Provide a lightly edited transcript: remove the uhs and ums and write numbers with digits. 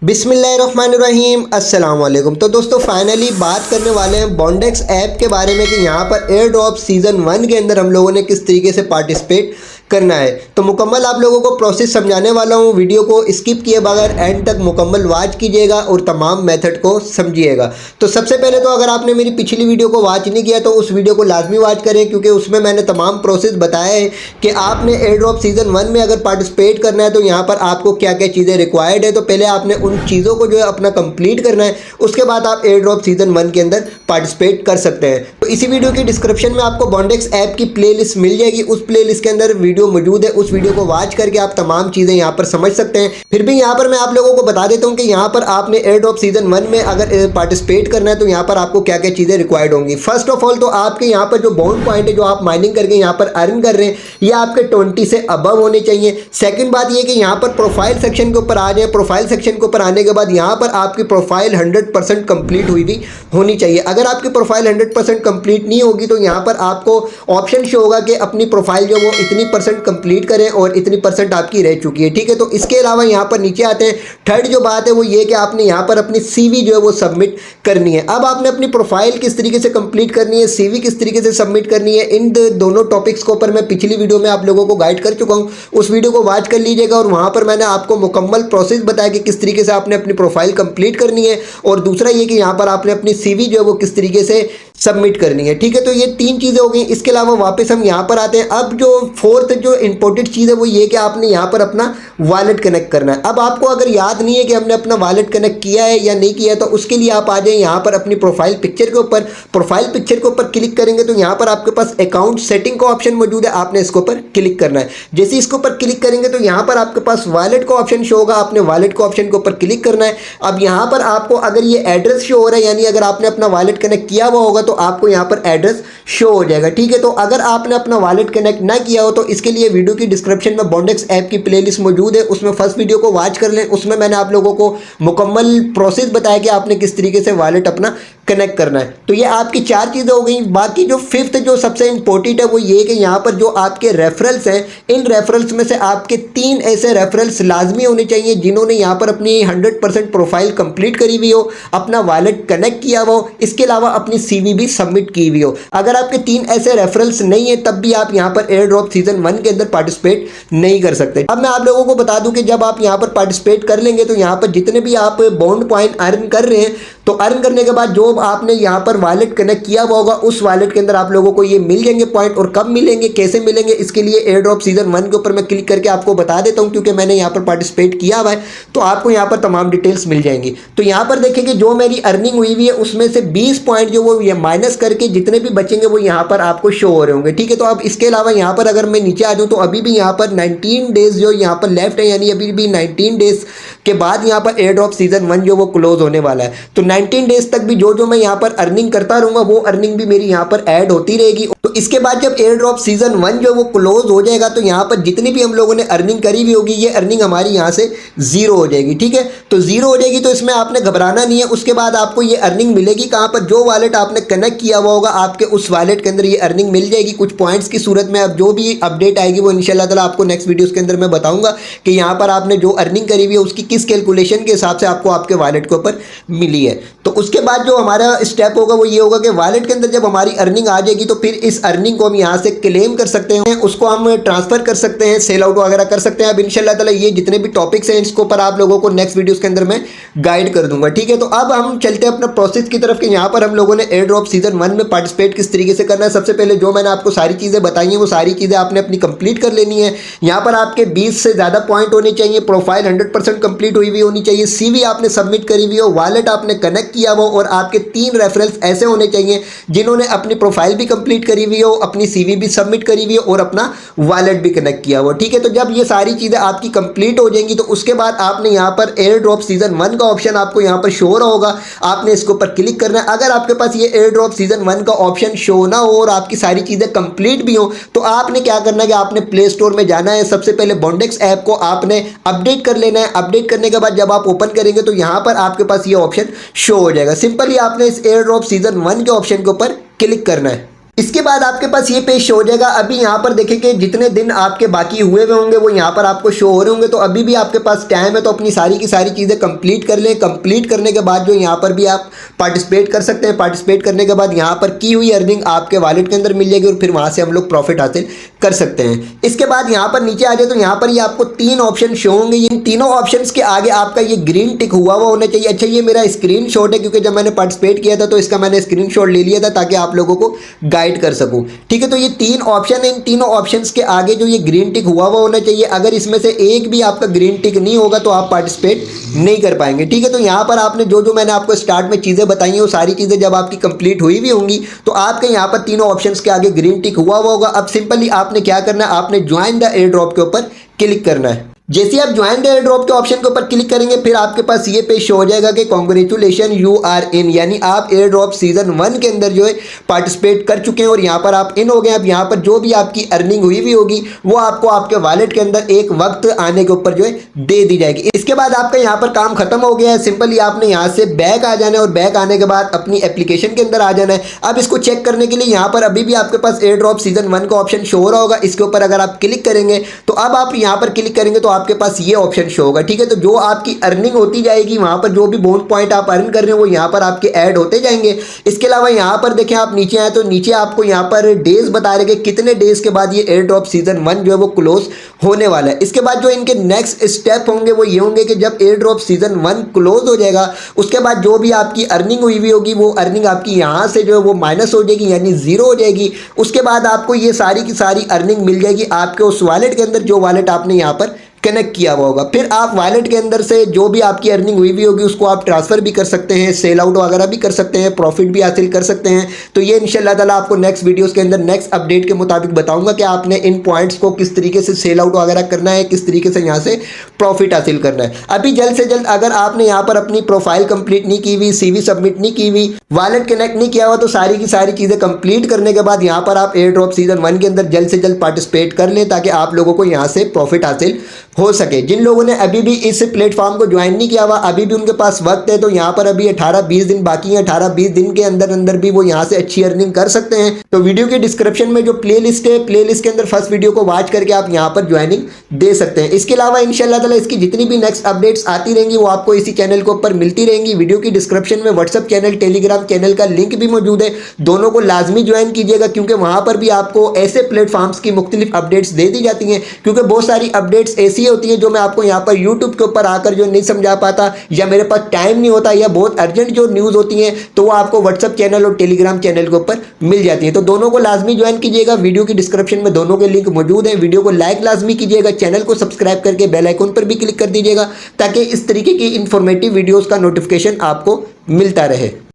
बिस्मिल्लाहिर्रहमानिर्रहीम अस्सलाम वालेकुम। तो दोस्तों फाइनली बात करने वाले हैं बॉन्डेक्स ऐप के बारे में कि यहाँ पर एयर ड्रॉप सीज़न 1 के अंदर हम लोगों ने किस तरीके से पार्टिसिपेट करना है। तो मुकम्मल आप लोगों को प्रोसेस समझाने वाला हूँ। वीडियो को स्किप किए बगैर एंड तक मुकम्मल वॉच कीजिएगा और तमाम मेथड को समझिएगा। तो सबसे पहले तो अगर आपने मेरी पिछली वीडियो को वॉच नहीं किया तो उस वीडियो को लाजमी वॉच करें, क्योंकि उसमें मैंने तमाम प्रोसेस बताया है कि आपने एयर ड्रॉप सीज़न 1 में अगर पार्टिसिपेट करना है तो यहाँ पर आपको क्या क्या चीज़ें रिक्वायर्ड है। तो पहले आपने उन चीज़ों को जो है अपना कंप्लीट करना है, उसके बाद आप एयर ड्रॉप सीज़न 1 के अंदर पार्टिसिपेट कर सकते हैं। तो इसी वीडियो की डिस्क्रिप्शन में आपको बॉन्डेक्स ऐप की प्लेलिस्ट मिल जाएगी। उस प्लेलिस्ट के अंदर वीडियो मौजूद है, उस वीडियो को वॉच करके आप तमाम चीज़ें यहाँ पर समझ सकते हैं। फिर भी यहाँ पर मैं आप लोगों को बता देता हूँ कि यहाँ पर आपने एयर ड्रॉप सीज़न 1 में अगर पार्टिसिपेट करना है तो यहाँ पर आपको क्या क्या चीज़ें रिक्वायर्ड होंगी। फर्स्ट ऑफ ऑल तो आपके यहाँ पर जो बॉन्ड पॉइंट है जो आप माइनिंग करके यहाँ पर अर्न कर रहे हैं, ये आपके 20 से अबव होने चाहिए। सेकंड बात ये कि यहाँ पर प्रोफाइल सेक्शन के ऊपर आ जाए। प्रोफाइल सेक्शन के ऊपर आने के बाद यहाँ पर आपकी प्रोफाइल 100% कंप्लीट हुई भी होनी चाहिए। अगर आपकी प्रोफाइल 100% कंप्लीट नहीं होगी तो यहाँ पर आपको ऑप्शन शो होगा कि अपनी प्रोफाइल जो वो इतनी परसेंट कंप्लीट करें और इतनी परसेंट आपकी रह चुकी है, ठीक है। तो इसके अलावा यहाँ पर नीचे आते हैं। थर्ड जो बात है वो ये कि आपने यहाँ पर अपनी सीवी जो है वो सबमिट करनी है। अब आपने अपनी प्रोफाइल किस तरीके से कंप्लीट करनी है, सीवी किस तरीके से सबमिट करनी है, इन दोनों टॉपिक्स के ऊपर मैं पिछली वीडियो में आप लोगों को गाइड कर चुका हूँ। उस वीडियो को वॉच कर लीजिएगा और वहाँ पर मैंने आपको मुकम्मल प्रोसेस बताया कि किस तरीके से आपने अपनी प्रोफाइल कंप्लीट करनी है, और दूसरा ये कि यहाँ पर आपने अपनी सीवी जो है वो किस तरीके से सबमिट करनी है, ठीक है। तो ये तीन चीज़ें हो गई। इसके अलावा वापस हम यहाँ पर आते हैं। अब जो फोर्थ जो इंपॉर्टेंट चीज़ है वो ये कि आपने यहाँ पर अपना वॉलेट कनेक्ट करना है। अब आपको अगर याद नहीं है कि हमने अपना वॉलेट कनेक्ट किया है या नहीं किया है तो उसके लिए आप आ जाए यहाँ पर अपनी प्रोफाइल पिक्चर के ऊपर। प्रोफाइल पिक्चर के ऊपर क्लिक करेंगे तो यहाँ पर आपके पास अकाउंट सेटिंग का ऑप्शन मौजूद है, आपने इसके ऊपर क्लिक करना है। जैसे इसके ऊपर क्लिक करेंगे तो यहाँ पर आपके पास वॉलेट का ऑप्शन शो होगा, आपने वॉलेट का ऑप्शन के ऊपर क्लिक करना है। अब यहाँ पर आपको अगर ये एड्रेस शो हो रहा है, यानी अगर आपने अपना वॉलेट कनेक्ट किया हुआ होगा तो आपको यहाँ पर एड्रेस शो हो जाएगा, ठीक है। तो अगर आपने अपना वॉलेट कनेक्ट ना किया हो तो इसके लिए वीडियो की डिस्क्रिप्शन में बॉन्डेक्स ऐप की प्लेलिस्ट मौजूद है, उसमें फर्स्ट वीडियो को वॉच कर लें। उसमें मैंने आप लोगों को मुकम्मल प्रोसेस बताया कि आपने किस तरीके से वॉलेट अपना कनेक्ट करना है। तो ये आपकी चार चीज़ें हो गई। बाकी जो फिफ्थ जो सबसे इंपॉर्टेंट है वो ये कि यहाँ पर जो आपके रेफरल्स हैं, इन रेफरल्स में से आपके 3 ऐसे रेफरल्स लाजमी होने चाहिए जिन्होंने यहाँ पर अपनी 100% प्रोफाइल कंप्लीट करी हुई हो, अपना वॉलेट कनेक्ट किया हुआ हो, इसके अलावा अपनी सीवी भी सबमिट की हुई हो। अगर आपके 3 ऐसे रेफरल्स नहीं है तब भी आप यहाँ पर एयर ड्रॉप सीजन 1 के अंदर पार्टिसिपेट नहीं कर सकते। अब मैं आप लोगों को बता दूं कि जब आप यहाँ पर पार्टिसिपेट कर लेंगे तो यहाँ पर जितने भी आप बॉन्ड पॉइंट अर्न कर रहे हैं तो अर्न करने के बाद जो आपने यहाँ पर वॉलेट कनेक्ट किया हुआ होगा उस वॉलेट के अंदर आप लोगों को ये मिल जाएंगे पॉइंट। और कब मिलेंगे, कैसे मिलेंगे, इसके लिए एयर ड्रॉप सीजन 1 के ऊपर मैं क्लिक करके आपको बता देता हूँ, क्योंकि मैंने यहाँ पर पार्टिसिपेट किया हुआ है तो आपको यहाँ पर तमाम डिटेल्स मिल जाएंगी। तो यहाँ पर देखेंगे जो मेरी अर्निंग हुई हुई है उसमें से 20 पॉइंट जो वो ये माइनस करके जितने भी बचेंगे वो यहाँ पर आपको शो हो रहे होंगे, ठीक है। तो अब इसके अलावा यहाँ पर अगर मैं नीचे आ जाऊँ तो अभी भी यहाँ पर 19 डेज जो यहाँ पर लेफ्ट है, यानी अभी भी 19 डेज के बाद यहाँ पर एयर ड्रॉप सीजन 1 जो वो क्लोज होने वाला है। तो 19 डेज तक भी जो मैं यहाँ पर अर्निंग करता रहूंगा वो अर्निंग भी मेरी यहाँ पर ऐड होती रहेगी। तो इसके बाद जब एयर ड्रॉप सीजन 1 जो वो क्लोज हो जाएगा तो यहाँ पर जितनी भी हम लोगों ने अर्निंग करी हुई होगी ये अर्निंग हमारी यहाँ से 0 हो जाएगी, ठीक है। तो 0 हो जाएगी तो इसमें आपने घबराना नहीं है। उसके बाद आपको ये अर्निंग मिलेगी कहाँ पर, जो वॉलेट आपने कनेक्ट किया हुआ होगा आपके उस वॉलेट के अंदर ये अर्निंग मिल जाएगी कुछ पॉइंट्स की सूरत में। अब जो भी अपडेट आएगी वो इंशाल्लाह ताला आपको नेक्स्ट वीडियोस के अंदर मैं बताऊंगा कि यहाँ पर आपने जो अर्निंग करी हुई है उसकी किस कैलकुलेशन के हिसाब से आपको आपके वॉलेट के ऊपर मिली है। तो उसके बाद जो हमारा स्टेप होगा वो ये होगा कि वॉलेट के अंदर जब हमारी अर्निंग आ जाएगी तो फिर इस अर्निंग को हम यहाँ से क्लेम कर सकते हैं, उसको हम ट्रांसफर कर सकते हैं, सेल आउट वगैरह कर सकते हैं। अब इंशाल्लाह ताला ये जितने भी टॉपिक्स हैं इसके ऊपर आप लोगों को नेक्स्ट वीडियोस के अंदर मैं गाइड कर दूंगा, ठीक है। तो अब हम चलते हैं अपना प्रोसेस की तरफ कि यहाँ पर हम लोगों ने एयर ड्रॉप सीजन 1 में पार्टिसिपेट किस तरीके से करना है। सबसे पहले जो मैंने आपको सारी चीज़ें बताई हैं वो सारी चीज़ें आपने अपनी कंप्लीट कर लेनी है। यहाँ पर आपके 20 से ज़्यादा पॉइंट होने चाहिए, प्रोफाइल 100% कंप्लीट हुई हुई होनी चाहिए, सीवी आपने सबमिट करी हुई हो, वॉलेट आपने कनेक्ट किया हो और आपके 3 रेफरेंस ऐसे होने चाहिए जिन्होंने अपनी प्रोफाइल भी कंप्लीट करी हुई हो, अपनी सीवी भी सबमिट करी हुई हो और अपना वॉलेट भी कनेक्ट किया हो, ठीक है। तो जब ये सारी चीज़ें आपकी कंप्लीट हो जाएंगी तो उसके बाद आपने यहाँ पर एयर ड्रॉप सीजन 1 का ऑप्शन आपको यहाँ पर शो हो रहा होगा, आपने इसके ऊपर क्लिक करना है। अगर आपके पास ये एयर ड्रॉप सीजन 1 का ऑप्शन शो ना हो और आपकी सारी चीज़ें कंप्लीट भी हो तो आपने क्या करना है कि आपने प्ले स्टोर में जाना है। सबसे पहले बॉन्डेक्स ऐप को आपने अपडेट कर लेना है। अपडेट करने के बाद जब आप ओपन करेंगे तो यहाँ पर आपके पास ये ऑप्शन शो हो जाएगा। सिंपली आपने इस एयर ड्रॉप सीजन 1 के ऑप्शन के ऊपर क्लिक करना है। इसके बाद आपके पास ये पेज शो हो जाएगा। अभी यहाँ पर देखें कि जितने दिन आपके बाकी हुए हुए होंगे वो यहाँ पर आपको शो हो रहे होंगे, तो अभी भी आपके पास टाइम है, तो अपनी सारी की सारी चीज़ें कंप्लीट कर लें। कंप्लीट करने के बाद जो यहाँ पर भी आप पार्टिसिपेट कर सकते हैं। पार्टिसिपेट करने के बाद यहाँ पर की हुई अर्निंग आपके वॉलेट के अंदर मिल जाएगी और फिर वहाँ से हम लोग प्रॉफिट हासिल कर सकते हैं। इसके बाद यहाँ पर नीचे आ जाए तो यहाँ पर ये आपको 3 ऑप्शन शो होंगे। इन तीनों ऑप्शंस के आगे आपका ये ग्रीन टिक हुआ होना चाहिए। अच्छा, ये मेरा स्क्रीनशॉट है क्योंकि जब मैंने पार्टिसिपेट किया था तो इसका मैंने स्क्रीनशॉट ले लिया था ताकि आप लोगों को गाइड कर सकूं। ठीक है, तो ये 3 ऑप्शन है। इन तीनों ऑप्शंस के आगे जो ये ग्रीन टिक हुआ होना चाहिए। अगर इसमें से एक भी आपका ग्रीन टिक नहीं होगा तो आप पार्टिसिपेट नहीं कर पाएंगे। ठीक है, तो यहाँ पर आपने जो मैंने आपको स्टार्ट में चीज़ें बताई हैं वो सारी चीज़ें जब आपकी कंप्लीट हुई भी होंगी तो आपके यहाँ पर तीनों ऑप्शंस के आगे ग्रीन टिक हुआ होगा। अब सिंपली आपने क्या करना है, आपने ज्वाइन द एयर ड्रॉप के ऊपर क्लिक करना है। जैसे आप ज्वाइन द एयर ड्रॉप के ऑप्शन के ऊपर क्लिक करेंगे फिर आपके पास ये पेज शो हो जाएगा कि कांग्रेचुलेशन यू आर इन, यानी आप एयर ड्रॉप सीजन 1 के अंदर जो है पार्टिसिपेट कर चुके हैं और यहाँ पर आप इन हो गए। अब यहाँ पर जो भी आपकी अर्निंग हुई भी होगी वो आपको आपके वॉलेट के अंदर एक वक्त आने के ऊपर जो है दे दी जाएगी। इसके बाद आपका यहाँ पर काम खत्म हो गया है। सिंपली आपने यहाँ से बैक आ जाना है और बैक आने के बाद अपनी एप्लीकेशन के अंदर आ जाना है। अब इसको चेक करने के लिए यहाँ पर अभी भी आपके पास एयर ड्रॉप सीजन 1 का ऑप्शन शो हो रहा होगा। इसके ऊपर अगर आप क्लिक करेंगे तो अब आप यहाँ पर क्लिक करेंगे तो आपके पास ये ऑप्शन शो होगा। ठीक है, तो जो आपकी अर्निंग होती जाएगी वहां पर जो भी बोनस पॉइंट आप अर्न कर रहे हैं वो यहाँ पर आपके ऐड होते जाएंगे। इसके अलावा यहाँ पर देखें, आप नीचे आए तो नीचे आपको यहाँ पर डेज बता रहे हैं कितने डेज के बाद ये एयर ड्रॉप सीजन 1 जो है वो क्लोज होने वाला है। इसके बाद जो इनके नेक्स्ट स्टेप होंगे वो ये होंगे कि जब एयर ड्रॉप सीजन 1 क्लोज हो जाएगा उसके बाद जो भी आपकी अर्निंग हुई होगी वो अर्निंग आपकी यहाँ से जो है वो माइनस हो जाएगी, यानी जीरो हो जाएगी। उसके बाद आपको ये सारी की सारी अर्निंग मिल जाएगी आपके उस वॉलेट के अंदर जो वॉलेट आपने यहाँ पर कनेक्ट किया हुआ होगा। फिर आप वॉलेट के अंदर से जो भी आपकी अर्निंग हुई भी होगी उसको आप ट्रांसफर भी कर सकते हैं, सेल आउट वगैरह भी कर सकते हैं, प्रॉफिट भी हासिल कर सकते हैं। तो ये इंशाल्लाह ताला आपको नेक्स्ट वीडियोस के अंदर नेक्स्ट अपडेट के मुताबिक बताऊंगा कि आपने इन पॉइंट्स को किस तरीके से सेल आउट वगैरह करना है, किस तरीके से यहाँ से प्रॉफिट हासिल करना है। अभी जल्द से जल्द अगर आपने यहाँ पर अपनी प्रोफाइल कंप्लीट नहीं की हुई, CV सबमिट नहीं की हुई, वॉलेट कनेक्ट नहीं किया हुआ तो सारी की सारी चीज़ें कंप्लीट करने के बाद यहाँ पर आप एयर ड्रॉप सीजन 1 के अंदर जल्द से जल्द पार्टिसिपेट कर लें ताकि आप लोगों को यहाँ से प्रॉफिट हासिल हो सके। जिन लोगों ने अभी भी इस प्लेटफॉर्म को ज्वाइन नहीं किया हुआ, अभी भी उनके पास वक्त है, तो यहाँ पर अभी 18-20 दिन बाकी हैं। 18-20 दिन के अंदर अंदर भी वो यहाँ से अच्छी अर्निंग कर सकते हैं। तो वीडियो के डिस्क्रिप्शन में जो प्लेलिस्ट है, प्लेलिस्ट के अंदर फर्स्ट वीडियो को वॉच करके आप यहाँ पर ज्वाइनिंग दे सकते हैं। इसके अलावा इंशाल्लाह ताला इसकी जितनी भी नेक्स्ट अपडेट्स आती रहेंगी वो आपको इसी चैनल के ऊपर मिलती रहेंगी। वीडियो की डिस्क्रिप्शन में व्हाट्सअप चैनल, टेलीग्राम चैनल का लिंक भी मौजूद है, दोनों को लाजमी ज्वाइन कीजिएगा क्योंकि वहाँ पर भी आपको ऐसे प्लेटफॉर्म्स की मुख्तलिफ अपडेट्स दे दी जाती हैं। क्योंकि बहुत सारी अपडेट्स ऐसी होती हैं जो मैं आपको यहाँ पर यूट्यूब के ऊपर आकर जो नहीं समझा पाता या मेरे पास टाइम नहीं होता या बहुत अर्जेंट जो न्यूज़ होती हैं तो वो आपको व्हाट्सअप चैनल और टेलीग्राम चैनल के ऊपर मिल जाती है। तो दोनों को लाजमी ज्वाइन कीजिएगा। वीडियो की डिस्क्रिप्शन में दोनों के लिंक मौजूद हैं। वीडियो को लाइक लाजमी कीजिएगा, चैनल को सब्सक्राइब करके बेल आइकन पर भी क्लिक कर दीजिएगा ताकि इस तरीके की इंफॉर्मेटिव वीडियोज़ का नोटिफिकेशन आपको मिलता रहे।